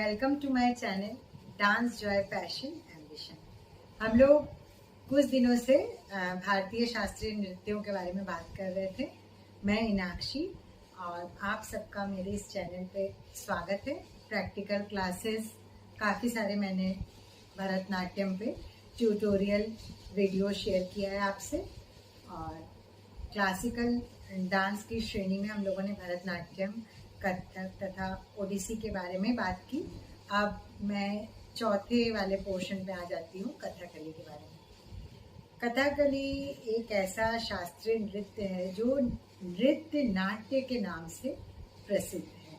Welcome to my channel dance joy passion ambition. हम लोग कुछ दिनों से भारतीय शास्त्रीय नृत्यों के बारे में बात कर रहे थे। मैं इनाक्षी और आप सबका मेरे इस चैनल पे स्वागत है। प्रैक्टिकल क्लासेस काफ़ी सारे मैंने भरतनाट्यम पे ट्यूटोरियल वीडियो शेयर किया है आपसे, और क्लासिकल डांस की श्रेणी में हम लोगों ने भरतनाट्यम, कथक तथा ओडिसी के बारे में बात की। अब मैं चौथे वाले पोर्शन पे आ जाती हूँ, कथकली के बारे में। कथकली एक ऐसा शास्त्रीय नृत्य है जो नृत्य नाट्य के नाम से प्रसिद्ध है।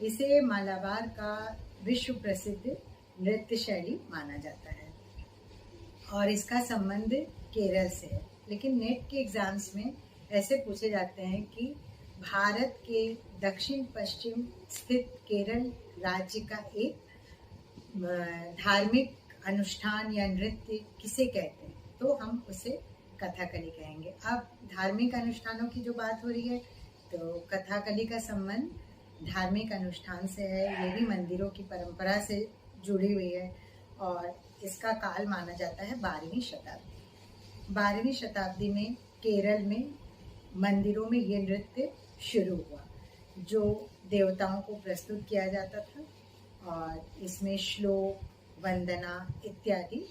इसे मालाबार का विश्व प्रसिद्ध नृत्य शैली माना जाता है और इसका संबंध केरल से है। लेकिन नेट के एग्जाम्स में ऐसे पूछे जाते हैं कि भारत के दक्षिण पश्चिम स्थित केरल राज्य का एक धार्मिक अनुष्ठान या नृत्य किसे कहते हैं, तो हम उसे कथकली कहेंगे। अब धार्मिक अनुष्ठानों की जो बात हो रही है, तो कथकली का संबंध धार्मिक अनुष्ठान से है। ये भी मंदिरों की परंपरा से जुड़ी हुई है और इसका काल माना जाता है 12वीं शताब्दी। 12वीं शताब्दी में केरल में मंदिरों में ये नृत्य शुरू हुआ, जो देवताओं को प्रस्तुत किया जाता था और इसमें श्लोक, वंदना इत्यादि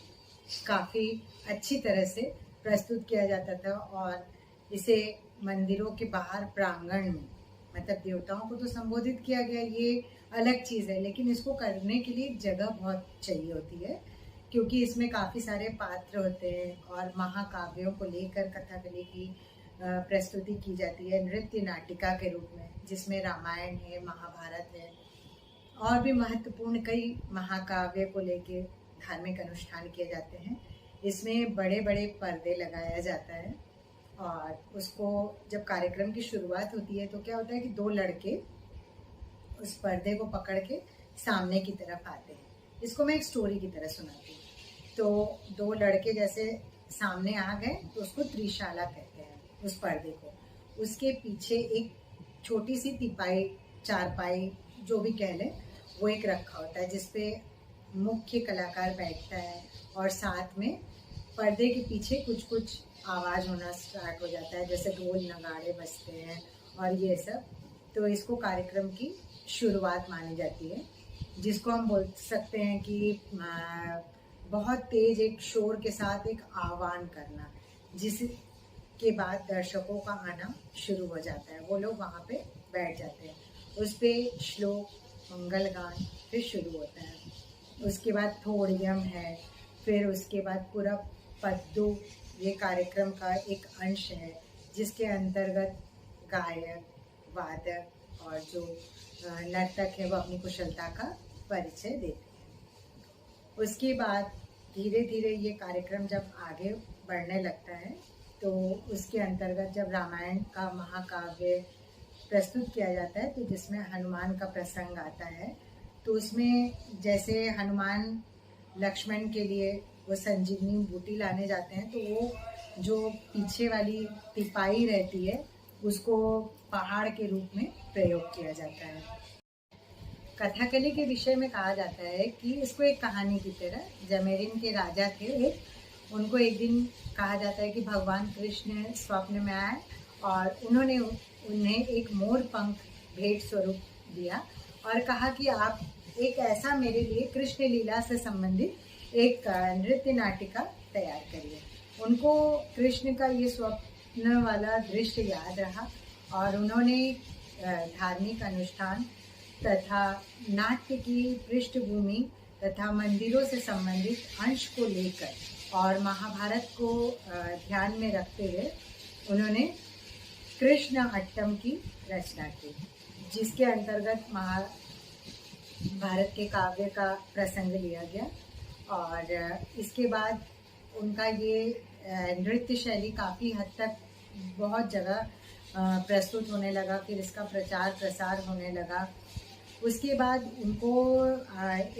काफ़ी अच्छी तरह से प्रस्तुत किया जाता था। और इसे मंदिरों के बाहर प्रांगण में, मतलब देवताओं को तो संबोधित किया गया, ये अलग चीज़ है, लेकिन इसको करने के लिए जगह बहुत चाहिए होती है, क्योंकि इसमें काफ़ी सारे पात्र होते हैं और महाकाव्यों को लेकर कथकली की प्रस्तुति की जाती है नृत्य नाटिका के रूप में, जिसमें रामायण है, महाभारत है और भी महत्वपूर्ण कई महाकाव्य को लेकर धार्मिक अनुष्ठान किए जाते हैं। इसमें बड़े बड़े पर्दे लगाया जाता है और उसको जब कार्यक्रम की शुरुआत होती है तो क्या होता है कि दो लड़के उस पर्दे को पकड़ के सामने की तरफ आते हैं। इसको मैं एक स्टोरी की तरह सुनाती हूँ। तो दो लड़के जैसे सामने आ गए तो उसको त्रिशाला कहते हैं उस पर्दे को। उसके पीछे एक छोटी सी तिपाई, चारपाई जो भी कह लें, वो एक रखा होता है जिसपे मुख्य कलाकार बैठता है और साथ में पर्दे के पीछे कुछ कुछ आवाज़ होना स्टार्ट हो जाता है, जैसे ढोल नगाड़े बजते हैं और ये सब। तो इसको कार्यक्रम की शुरुआत मानी जाती है, जिसको हम बोल सकते हैं कि बहुत तेज एक शोर के साथ एक आह्वान करना, जिसके बाद दर्शकों का आना शुरू हो जाता है। वो लोग वहाँ पे बैठ जाते हैं, उस पर श्लोक, मंगल गान फिर शुरू होता है। उसके बाद थोड़ियम है, फिर उसके बाद पूरा पद्दू, ये कार्यक्रम का एक अंश है जिसके अंतर्गत गायक, वादक और जो नर्तक है वो अपनी कुशलता का परिचय देते हैं। उसके बाद धीरे धीरे ये कार्यक्रम जब आगे बढ़ने लगता है तो उसके अंतर्गत जब रामायण का महाकाव्य प्रस्तुत किया जाता है, तो जिसमें हनुमान का प्रसंग आता है, तो उसमें जैसे हनुमान लक्ष्मण के लिए वो संजीवनी बूटी लाने जाते हैं, तो वो जो पीछे वाली तिपाई रहती है उसको पहाड़ के रूप में प्रयोग किया जाता है। कथकली के विषय में कहा जाता है कि इसको एक कहानी की तरह, जमेरिन के राजा थे एक, उनको एक दिन कहा जाता है कि भगवान कृष्ण स्वप्न में आए और उन्होंने उन्हें एक मोर पंख भेंट स्वरूप दिया और कहा कि आप एक ऐसा मेरे लिए कृष्ण लीला से संबंधित एक नृत्य नाटिका तैयार करिए। उनको कृष्ण का ये स्वप्न वाला दृश्य याद रहा और उन्होंने धार्मिक अनुष्ठान तथा नाट्य की पृष्ठभूमि तथा मंदिरों से संबंधित अंश को लेकर और महाभारत को ध्यान में रखते हुए उन्होंने कृष्ण अट्टम की रचना की, जिसके अंतर्गत महाभारत के काव्य का प्रसंग लिया गया। और इसके बाद उनका ये नृत्य शैली काफ़ी हद तक बहुत जगह प्रस्तुत होने लगा, फिर इसका प्रचार प्रसार होने लगा। उसके बाद उनको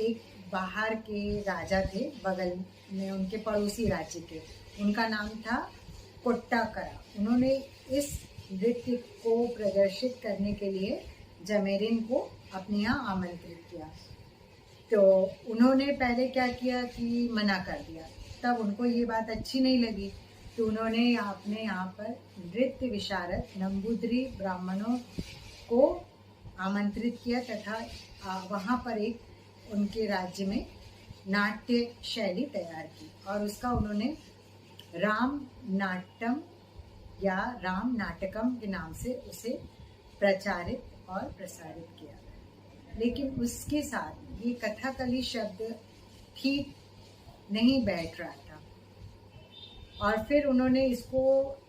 एक बाहर के राजा थे, बगल में उनके पड़ोसी राज्य के, उनका नाम था कोट्टाकरा। उन्होंने इस नृत्य को प्रदर्शित करने के लिए जमेरिन को अपने यहाँ आमंत्रित किया। तो उन्होंने पहले क्या किया कि मना कर दिया, तब उनको ये बात अच्छी नहीं लगी, तो उन्होंने अपने यहाँ पर नृत्य विशारद नंबूद्री ब्राह्मणों को आमंत्रित किया तथा वहाँ पर एक उनके राज्य में नाट्य शैली तैयार की और उसका उन्होंने राम नाट्यम या राम नाटकम के नाम से उसे प्रचारित और प्रसारित किया। लेकिन उसके साथ ये कथाकली शब्द ठीक नहीं बैठ रहा था और फिर उन्होंने इसको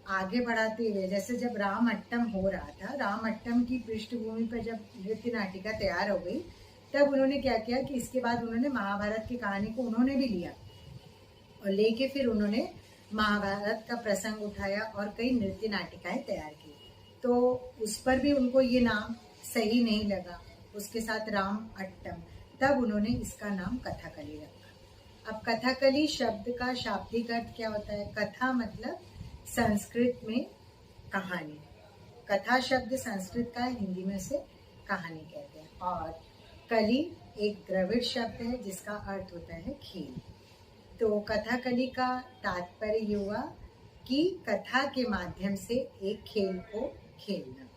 आगे बढ़ाते हुए, जैसे जब राम अट्टम हो रहा था, राम अट्टम की पृष्ठभूमि पर जब नृत्य नाटिका तैयार हो गई, तब उन्होंने क्या किया कि इसके बाद उन्होंने महाभारत की कहानी को उन्होंने भी लिया और लेके फिर उन्होंने महाभारत का प्रसंग उठाया और कई नृत्य नाटिकाएं तैयार की। तो उस पर भी उनको ये नाम सही नहीं लगा, उसके साथ राम अट्टम, तब उन्होंने इसका नाम कथाकली रखा। अब कथाकली शब्द का शाब्दिक अर्थ क्या होता है? कथा मतलब संस्कृत में कहानी, कथा शब्द संस्कृत का हिंदी में से कहानी कहते हैं, और कली एक द्रविड़ शब्द है जिसका अर्थ होता है खेल। तो कथाकली का तात्पर्य ये हुआ कि कथा के माध्यम से एक खेल को खेलना।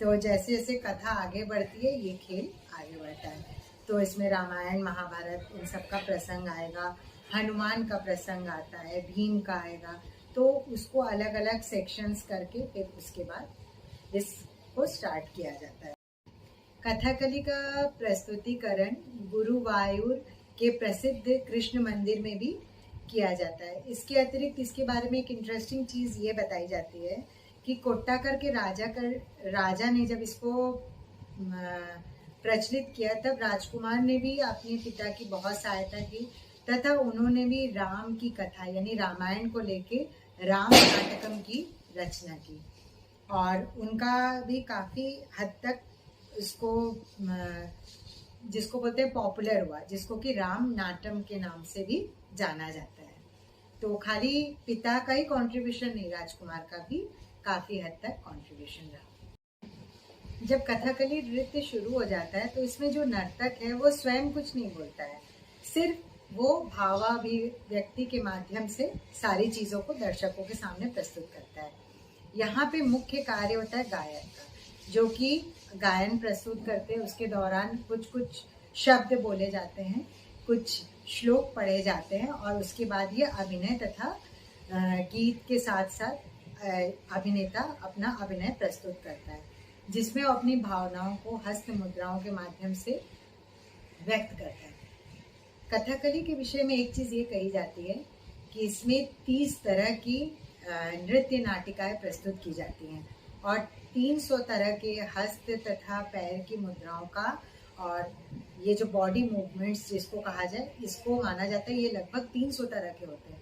तो जैसे जैसे कथा आगे बढ़ती है ये खेल आगे बढ़ता है। तो इसमें रामायण महाभारत इन सब का प्रसंग आएगा, हनुमान का प्रसंग आता है, भीम का आएगा, तो उसको अलग अलग सेक्शंस करके फिर उसके बाद इसको स्टार्ट किया जाता है। कथाकली का प्रस्तुतिकरण गुरुवायूर के प्रसिद्ध कृष्ण मंदिर में भी किया जाता है। इसके अतिरिक्त इसके बारे में एक इंटरेस्टिंग चीज़ ये बताई जाती है कि कोट्टाकर के राजा ने जब इसको प्रचलित किया, तब राजकुमार ने भी अपने पिता की बहुत सहायता की तथा उन्होंने भी राम की कथा यानी रामायण को लेके राम नाटकम की रचना की और उनका भी काफ़ी हद तक इसको जिसको बोलते हैं पॉपुलर हुआ, जिसको कि राम नाटम के नाम से भी जाना जाता है। तो खाली पिता का ही कंट्रीब्यूशन नहीं, राजकुमार का भी काफ़ी हद तक कंट्रीब्यूशन रहा। जब कथाकली नृत्य शुरू हो जाता है तो इसमें जो नर्तक है वो स्वयं कुछ नहीं बोलता है, सिर्फ वो भावाभिव्यक्ति के माध्यम से सारी चीज़ों को दर्शकों के सामने प्रस्तुत करता है। यहाँ पे मुख्य कार्य होता है गायन का, जो कि गायन प्रस्तुत करते हैं उसके दौरान कुछ कुछ शब्द बोले जाते हैं, कुछ श्लोक पढ़े जाते हैं और उसके बाद ये अभिनय तथा गीत के साथ साथ अभिनेता अपना अभिनय प्रस्तुत करता है, जिसमें वो अपनी भावनाओं को हस्त मुद्राओं के माध्यम से व्यक्त करता है। कथाकली के विषय में एक चीज़ ये कही जाती है कि इसमें 30 तरह की नृत्य नाटिकाएं प्रस्तुत की जाती हैं और 300 तरह के हस्त तथा पैर की मुद्राओं का और ये जो बॉडी मूवमेंट्स जिसको कहा जाए, इसको माना जाता है ये लगभग 300 तरह के होते हैं।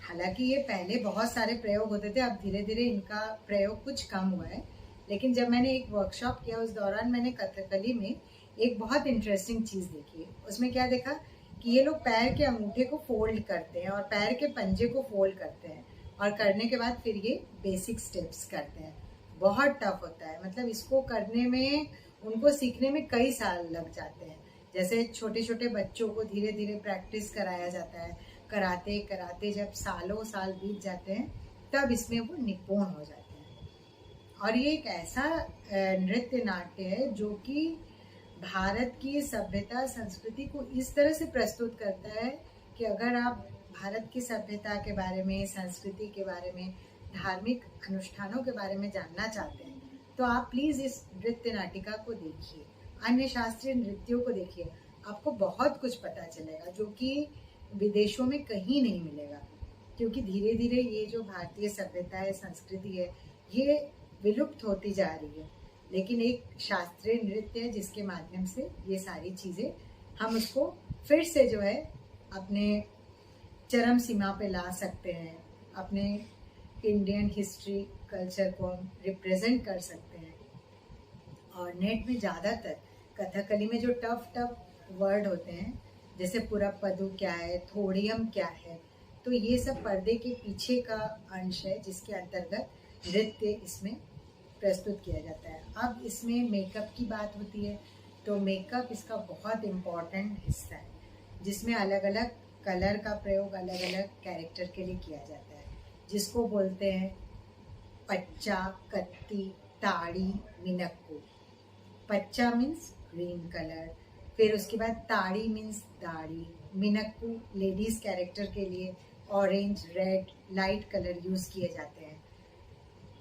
हालांकि ये पहले बहुत सारे प्रयोग होते थे, अब धीरे धीरे इनका प्रयोग कुछ कम हुआ है, लेकिन जब मैंने एक वर्कशॉप किया उस दौरान मैंने कथकली में एक बहुत इंटरेस्टिंग चीज़ देखी। उसमें क्या देखा कि ये लोग पैर के अंगूठे को फोल्ड करते हैं और पैर के पंजे को फोल्ड करते हैं और करने के बाद फिर ये बेसिक स्टेप्स करते हैं। बहुत टफ होता है, मतलब इसको करने में उनको सीखने में कई साल लग जाते हैं। जैसे छोटे छोटे बच्चों को धीरे धीरे प्रैक्टिस कराया जाता है, कराते कराते जब सालों साल बीत जाते हैं तब इसमें वो निपुण हो जाते हैं। और ये एक ऐसा नृत्य नाट्य है जो कि भारत की सभ्यता संस्कृति को इस तरह से प्रस्तुत करता है कि अगर आप भारत की सभ्यता के बारे में, संस्कृति के बारे में, धार्मिक अनुष्ठानों के बारे में जानना चाहते हैं तो आप प्लीज़ इस नृत्य नाटिका को देखिए, अन्य शास्त्रीय नृत्यों को देखिए, आपको बहुत कुछ पता चलेगा जो कि विदेशों में कहीं नहीं मिलेगा। क्योंकि धीरे धीरे ये जो भारतीय सभ्यता है, संस्कृति है, ये विलुप्त होती जा रही है, लेकिन एक शास्त्रीय नृत्य है जिसके माध्यम से ये सारी चीज़ें हम उसको फिर से जो है अपने चरम सीमा पे ला सकते हैं, अपने इंडियन हिस्ट्री कल्चर को हम रिप्रेजेंट कर सकते हैं। और नेट में ज़्यादातर कथकली में जो टफ वर्ड होते हैं, जैसे पुरपदु क्या है, थोड़ियम क्या है, तो ये सब पर्दे के पीछे का अंश है जिसके अंतर्गत नृत्य इसमें प्रस्तुत किया जाता है। अब इसमें मेकअप की बात होती है तो मेकअप इसका बहुत इम्पॉर्टेंट हिस्सा है, जिसमें अलग अलग कलर का प्रयोग अलग अलग कैरेक्टर के लिए किया जाता है, जिसको बोलते हैं पच्चा, कत्ती, ताड़ी, मिनक्कू। पच्चा मीन्स ग्रीन कलर, फिर उसके बाद ताड़ी मीन्स दाढ़ी, मिनक्कू लेडीज कैरेक्टर के लिए orange, red, light colour use किए जाते हैं।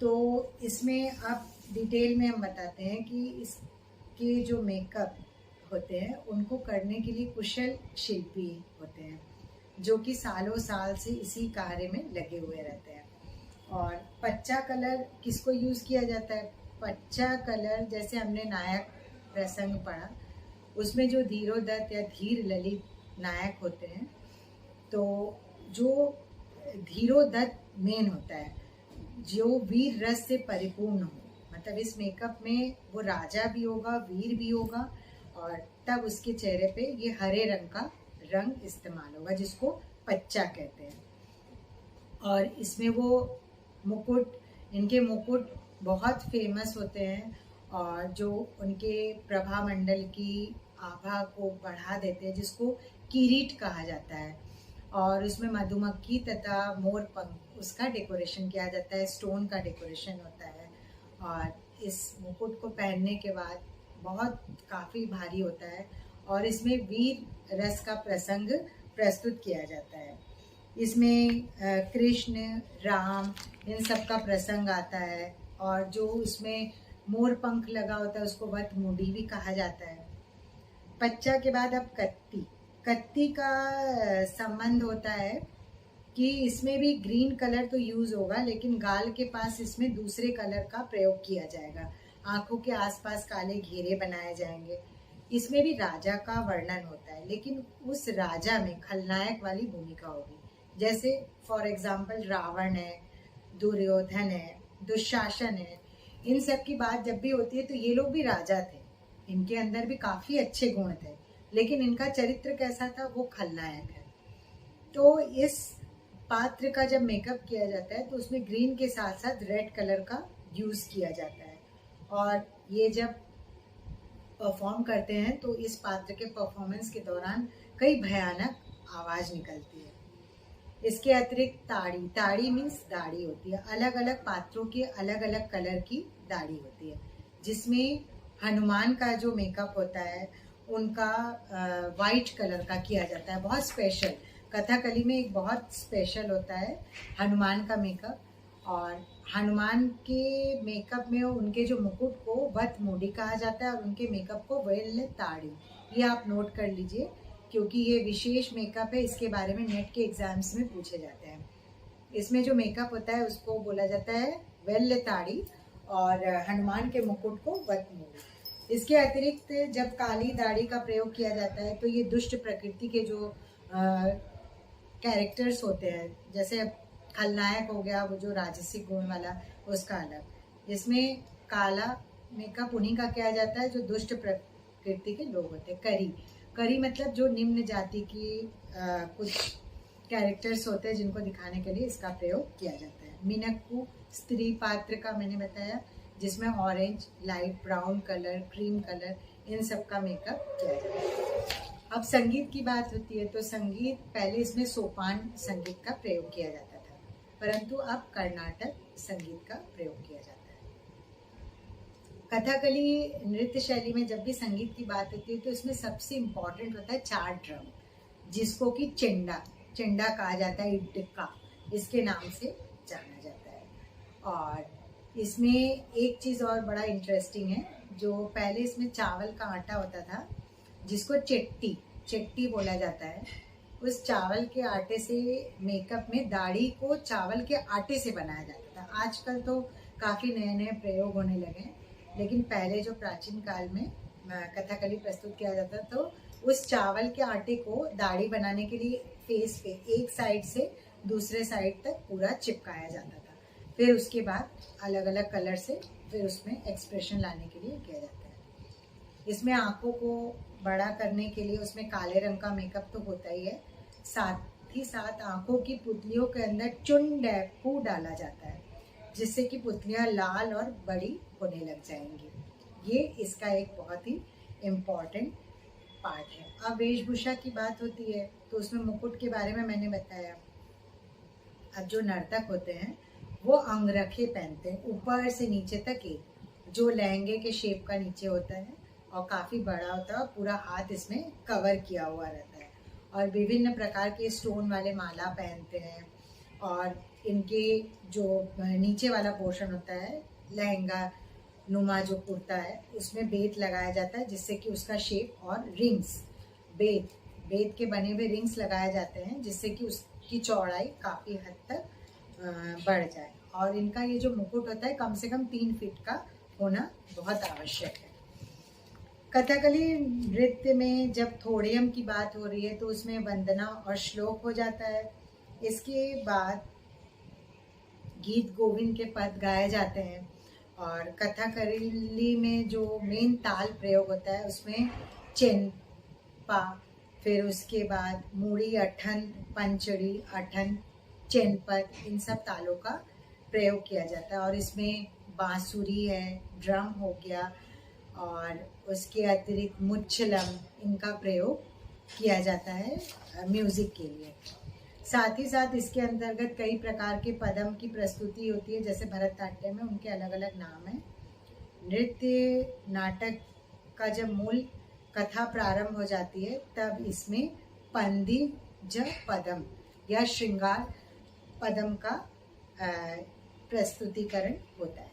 तो इसमें अब डिटेल में हम बताते हैं कि इसके जो मेकअप होते हैं उनको करने के लिए कुशल शिल्पी होते हैं, जो कि सालों साल से इसी कार्य में लगे हुए रहते हैं। और पच्चा कलर किसको यूज़ किया जाता है? पच्चा कलर जैसे हमने नायक प्रसंग पढ़ा, उसमें जो धीरोदत्त या धीर ललित नायक होते हैं, तो जो धीरोदत्त मेन होता है, जो वीर रस से परिपूर्ण हो, मतलब इस मेकअप में वो राजा भी होगा, वीर भी होगा, और तब उसके चेहरे पे ये हरे रंग का रंग इस्तेमाल होगा, जिसको पच्चा कहते हैं। और इसमें वो मुकुट, इनके मुकुट बहुत फेमस होते हैं, और जो उनके प्रभा मंडल की आभा को बढ़ा देते हैं, जिसको किरीट कहा जाता है। और उसमें मधुमक्खी तथा मोर पंख उसका डेकोरेशन किया जाता है, स्टोन का डेकोरेशन होता है। और इस मुकुट को पहनने के बाद बहुत काफ़ी भारी होता है, और इसमें वीर रस का प्रसंग प्रस्तुत किया जाता है। इसमें कृष्ण, राम, इन सब का प्रसंग आता है, और जो उसमें मोर पंख लगा होता है उसको वट मूडी भी कहा जाता है। पच्चा के बाद अब कत्ती। कत्ती का संबंध होता है कि इसमें भी ग्रीन कलर तो यूज़ होगा, लेकिन गाल के पास इसमें दूसरे कलर का प्रयोग किया जाएगा। आंखों के आसपास काले घेरे बनाए जाएंगे। इसमें भी राजा का वर्णन होता है, लेकिन उस राजा में खलनायक वाली भूमिका होगी। जैसे फॉर एग्जाम्पल रावण है, दुर्योधन है, दुशासन है, इन सब की बात जब भी होती है तो ये लोग भी राजा थे, इनके अंदर भी काफ़ी अच्छे गुण थे, लेकिन इनका चरित्र कैसा था? वो खलनायक है। तो इस पात्र का जब मेकअप किया जाता है तो उसमें ग्रीन के साथ साथ रेड कलर का यूज़ किया जाता है, और ये जब परफॉर्म करते हैं तो इस पात्र के परफॉर्मेंस के दौरान कई भयानक आवाज़ निकलती है। इसके अतिरिक्त ताड़ी, ताड़ी मीन्स दाढ़ी होती है। अलग अलग पात्रों के अलग अलग कलर की दाढ़ी होती है, जिसमें हनुमान का जो मेकअप होता है उनका वाइट कलर का किया जाता है, बहुत स्पेशल। कथकली में एक बहुत स्पेशल होता है हनुमान का मेकअप, और हनुमान के मेकअप में उनके जो मुकुट को वट मूडी कहा जाता है, और उनके मेकअप को वेल ताड़ी। ये आप नोट कर लीजिए, क्योंकि ये विशेष मेकअप है, इसके बारे में नेट के एग्जाम्स में पूछे जाते हैं। इसमें जो मेकअप होता है उसको बोला जाता है वेल ताड़ी, और हनुमान के मुकुट को वट मूडी। इसके अतिरिक्त जब काली दाढ़ी का प्रयोग किया जाता है तो ये दुष्ट प्रकृति के जो कैरेक्टर्स होते हैं, जैसे खलनायक हो गया वो जो राजसिक गुण वाला, उसका अलग। इसमें काला मेकअप उन्हीं का किया जाता है जो दुष्ट प्रकृति के लोग होते हैं। करी, करी मतलब जो निम्न जाति की कुछ कैरेक्टर्स होते हैं जिनको दिखाने के लिए इसका प्रयोग किया जाता है। मिनक्कू स्त्री पात्र का मैंने बताया, जिसमें orange, light brown colour, cream colour, इन सब का मेकअप किया जाता है। अब संगीत की बात होती है तो संगीत, पहले इसमें सोपान संगीत का प्रयोग किया जाता था, परंतु अब कर्नाटक संगीत का प्रयोग किया जाता है। कथकली नृत्य शैली में जब भी संगीत की बात होती है तो इसमें सबसे इम्पोर्टेंट होता है चार ड्रम, जिसको कि चेंडा, चेंडा कहा जाता है, इड्डका इसके नाम से जाना जाता है। और इसमें एक चीज़ और बड़ा इंटरेस्टिंग है, जो पहले इसमें चावल का आटा होता था जिसको चट्टी, चट्टी बोला जाता है। उस चावल के आटे से मेकअप में दाढ़ी को चावल के आटे से बनाया जाता था। आजकल तो काफ़ी नए नए प्रयोग होने लगे, लेकिन पहले जो प्राचीन काल में कथकली प्रस्तुत किया जाता तो उस चावल के आटे को दाढ़ी बनाने के लिए फेस पे एक साइड से दूसरे साइड तक पूरा चिपकाया जाता था। फिर उसके बाद अलग अलग कलर से फिर उसमें एक्सप्रेशन लाने के लिए किया जाता है। इसमें आँखों को बड़ा करने के लिए उसमें काले रंग का मेकअप तो होता ही है, साथ ही साथ आँखों की पुतलियों के अंदर चुन डाला जाता है, जिससे कि पुतलियाँ लाल और बड़ी होने लग जाएंगी। ये इसका एक बहुत ही इम्पॉर्टेंट पार्ट है। अब वेशभूषा की बात होती है तो उसमें मुकुट के बारे में मैंने बताया। अब जो नर्तक होते हैं वो अंगरखे पहनते हैं ऊपर से नीचे तक एक, जो लहंगे के शेप का नीचे होता है और काफ़ी बड़ा होता है और पूरा हाथ इसमें कवर किया हुआ रहता है, और विभिन्न प्रकार के स्टोन वाले माला पहनते हैं। और इनके जो नीचे वाला पोर्शन होता है लहंगा नुमा जो कुर्ता है उसमें बेत लगाया जाता है, जिससे कि उसका शेप, और रिंग्स बेत के बने हुए रिंग्स लगाए जाते हैं जिससे कि उसकी चौड़ाई काफ़ी हद तक बढ़ जाए। और इनका ये जो मुकुट होता है कम से कम 3 फीट का होना बहुत आवश्यक है। कथकली नृत्य में जब थोड़ियम की बात हो रही है तो उसमें वंदना और श्लोक हो जाता है। इसके बाद गीत गोविंद के पद गाए जाते हैं। और कथकली में जो मेन ताल प्रयोग होता है उसमें चेनपा, फिर उसके बाद मूड़ी, अठन, पंचड़ी, अठन, चेनपद, इन सब तालों का प्रयोग किया जाता है। और इसमें बांसुरी है, ड्रम हो गया, और उसके अतिरिक्त मुच्छलम, इनका प्रयोग किया जाता है म्यूज़िक के लिए। साथ ही साथ इसके अंतर्गत कई प्रकार के पदम की प्रस्तुति होती है, जैसे भरतनाट्यम में उनके अलग अलग नाम हैं। नृत्य नाटक का जब मूल कथा प्रारंभ हो जाती है तब इसमें पंदी ज पदम या श्रृंगार पदम का प्रस्तुतिकरण होता है।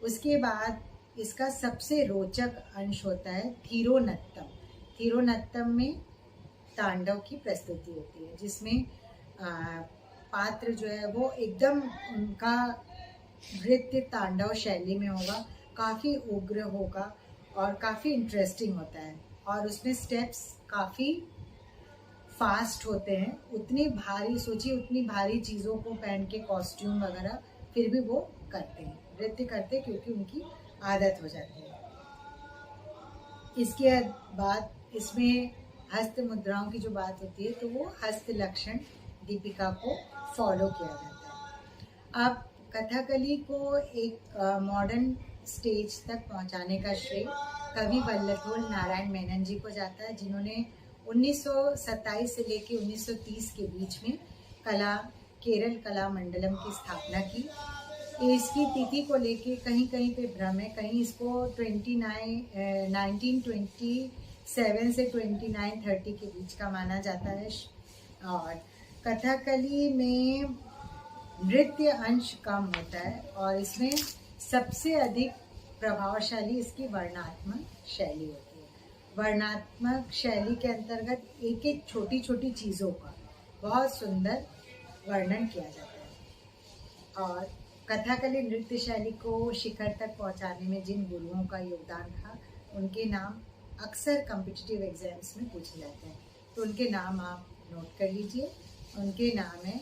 उसके बाद इसका सबसे रोचक अंश होता है थिरोनत्तम। थिरोनत्तम में तांडव की प्रस्तुति होती है, जिसमें पात्र जो है वो एकदम उनका नृत्य तांडव शैली में होगा, काफ़ी उग्र होगा और काफ़ी इंटरेस्टिंग होता है। और उसमें स्टेप्स काफ़ी फास्ट होते हैं। उतनी भारी, सोचिए उतनी भारी चीज़ों को पहन के कॉस्ट्यूम वगैरह, फिर भी वो करते हैं, नृत्य करते हैं क्योंकि उनकी आदत हो जाती है। इसके बाद इसमें हस्त मुद्राओं की जो बात होती है तो वो हस्त लक्षण दीपिका को फॉलो किया जाता है। अब कथकली को एक मॉडर्न स्टेज तक पहुंचाने का श्रेय कवि वल्लथोल नारायण मेनन जी को जाता है, जिन्होंने 1927 से लेकर 1930 के बीच में केरल कला मंडलम की स्थापना की। इसकी तिथि को लेके कहीं कहीं पे भ्रम है, कहीं इसको 1927 से 2930 के बीच का माना जाता है। और कथकली में नृत्य अंश कम होता है और इसमें सबसे अधिक प्रभावशाली इसकी वर्णात्मक शैली होती है। वर्णात्मक शैली के अंतर्गत एक एक छोटी छोटी चीज़ों का बहुत सुंदर वर्णन किया जाता है। और कथकली नृत्य शैली को शिखर तक पहुंचाने में जिन गुरुओं का योगदान था उनके नाम अक्सर कॉम्पिटिटिव एग्जाम्स में पूछे जाते हैं, तो उनके नाम आप नोट कर लीजिए। उनके नाम है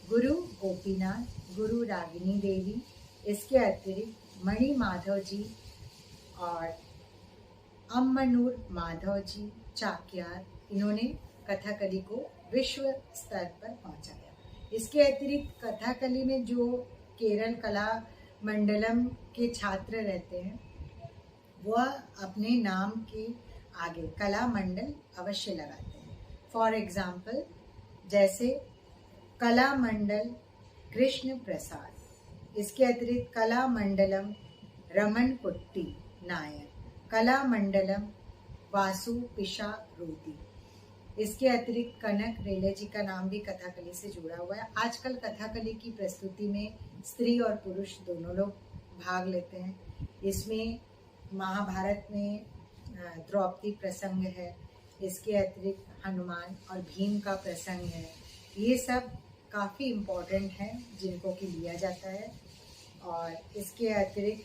गुरु गोपीनाथ, गुरु रागिनी देवी, इसके अतिरिक्त मणि माधव जी और अम्मनूर माधव जी चाक्यार, इन्होंने कथकली को विश्व स्तर पर पहुंचाया। इसके अतिरिक्त कथकली में जो केरल कला मंडलम के छात्र रहते हैं वह अपने नाम के आगे कला मंडल अवश्य लगाते हैं। फॉर एग्जाम्पल जैसे कला मंडल कृष्ण प्रसाद, इसके अतिरिक्त कला मंडलम रमन कुट्टी नायर, कला मंडलम वासु पिशा रोती, इसके अतिरिक्त कनक रेले जी का नाम भी कथकली से जुड़ा हुआ है। आजकल कथकली की प्रस्तुति में स्त्री और पुरुष दोनों लोग भाग लेते हैं। इसमें महाभारत में द्रौपदी प्रसंग है, इसके अतिरिक्त हनुमान और भीम का प्रसंग है। ये सब काफ़ी इम्पोर्टेंट हैं जिनको कि लिया जाता है। और इसके अतिरिक्त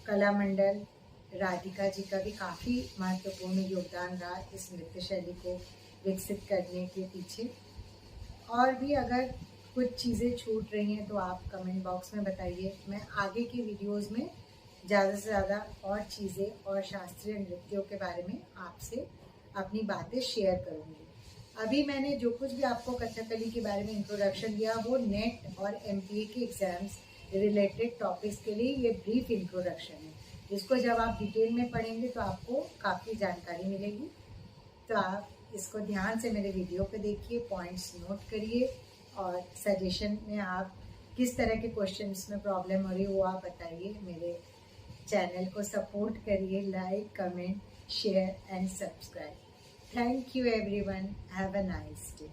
कला मंडल राधिका जी का भी काफ़ी महत्वपूर्ण योगदान रहा इस नृत्य शैली को विकसित करने के पीछे। और भी अगर कुछ चीज़ें छूट रही हैं तो आप कमेंट बॉक्स में बताइए। मैं आगे के वीडियोस में ज़्यादा से ज़्यादा और चीज़ें और शास्त्रीय नृत्यों के बारे में आपसे अपनी बातें शेयर करूँगी। अभी मैंने जो कुछ भी आपको कथकली के बारे में इंट्रोडक्शन दिया वो नेट और MPA के एग्ज़ाम्स रिलेटेड टॉपिक्स के लिए ये ब्रीफ इंट्रोडक्शन है। इसको जब आप डिटेल में पढ़ेंगे तो आपको काफ़ी जानकारी मिलेगी। तो आप इसको ध्यान से मेरे वीडियो को देखिए, पॉइंट्स नोट करिए और सजेशन में आप किस तरह के क्वेश्चंस में प्रॉब्लम हो रही है वो आप बताइए। मेरे चैनल को सपोर्ट करिए, like, comment, share and subscribe. Thank you everyone, have a nice day.